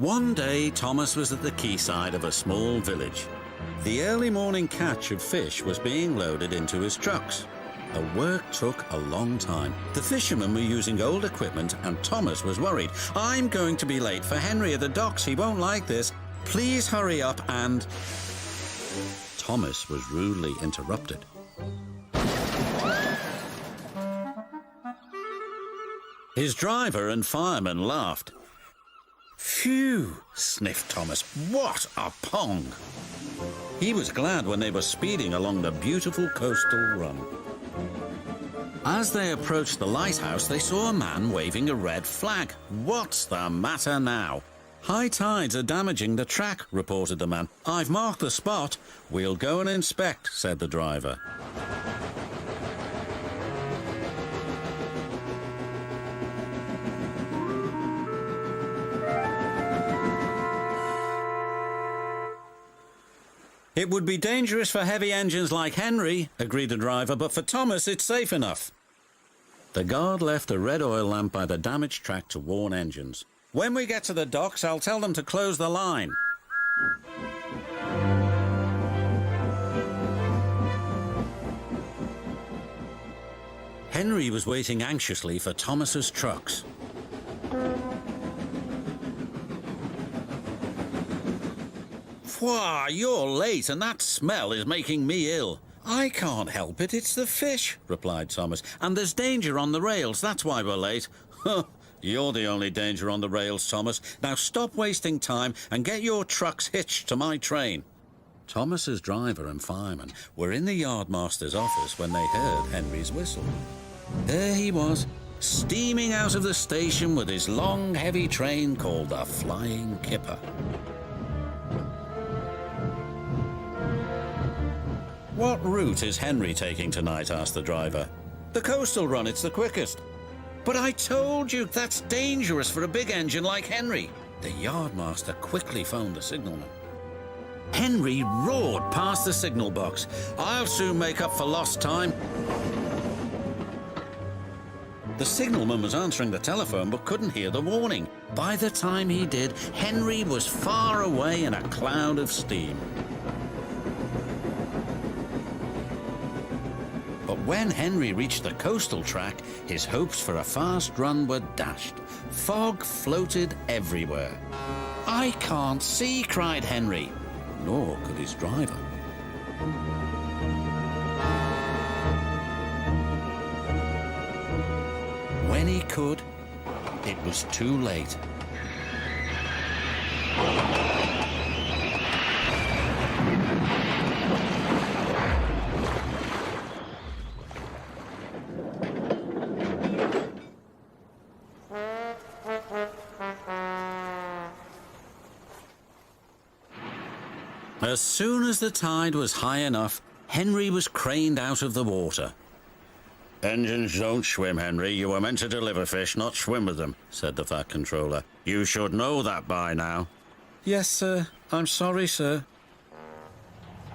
One day, Thomas was at the quayside of a small village. The early morning catch of fish was being loaded into his trucks. The work took a long time. The fishermen were using old equipment and Thomas was worried. "I'm going to be late for Henry at the docks. He won't like this. Please hurry up," and Thomas was rudely interrupted. His driver and fireman laughed. "Phew," sniffed Thomas. "What a pong!" He was glad when they were speeding along the beautiful coastal run. As they approached the lighthouse, they saw a man waving a red flag. "What's the matter now?" "High tides are damaging the track," reported the man. "I've marked the spot. We'll go and inspect," said the driver. "It would be dangerous for heavy engines like Henry," agreed the driver, "but for Thomas it's safe enough." The guard left a red oil lamp by the damaged track to warn engines. "When we get to the docks, I'll tell them to close the line." Henry was waiting anxiously for Thomas's trucks. "Why, you're late and that smell is making me ill." "I can't help it, it's the fish," replied Thomas. "And there's danger on the rails, that's why we're late." "Huh, you're the only danger on the rails, Thomas. Now stop wasting time and get your trucks hitched to my train." Thomas's driver and fireman were in the yardmaster's office when they heard Henry's whistle. There he was, steaming out of the station with his long, heavy train called the Flying Kipper. "What route is Henry taking tonight?" asked the driver. "The coastal run, it's the quickest." "But I told you, that's dangerous for a big engine like Henry." The yardmaster quickly phoned the signalman. Henry roared past the signal box. "I'll soon make up for lost time." The signalman was answering the telephone but couldn't hear the warning. By the time he did, Henry was far away in a cloud of steam. But when Henry reached the coastal track, his hopes for a fast run were dashed. Fog floated everywhere. "I can't see," cried Henry. Nor could his driver. When he could, it was too late. As soon as the tide was high enough, Henry was craned out of the water. "Engines don't swim, Henry. You were meant to deliver fish, not swim with them," said the fat controller. "You should know that by now." "Yes, sir. I'm sorry, sir."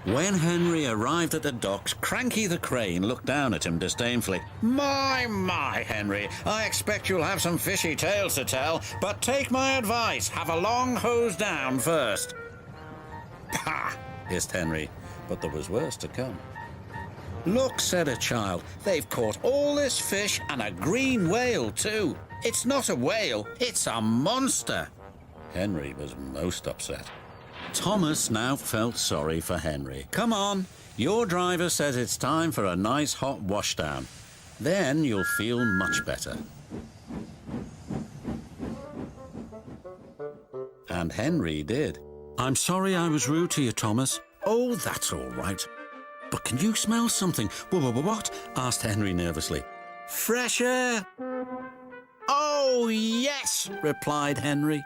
When Henry arrived at the docks, Cranky the crane looked down at him disdainfully. My, Henry, I expect you'll have some fishy tales to tell, but take my advice, have a long hose down first." "Pah!" hissed Henry, but there was worse to come. "Look," said a child, "they've caught all this fish and a green whale too. It's not a whale, it's a monster." Henry was most upset. Thomas now felt sorry for Henry. "Come on, your driver says it's time for a nice hot washdown. Then you'll feel much better." And Henry did. "I'm sorry I was rude to you, Thomas." "Oh, that's all right. But can you smell something?" What?" asked Henry nervously. "Fresh air." "Oh, yes," replied Henry.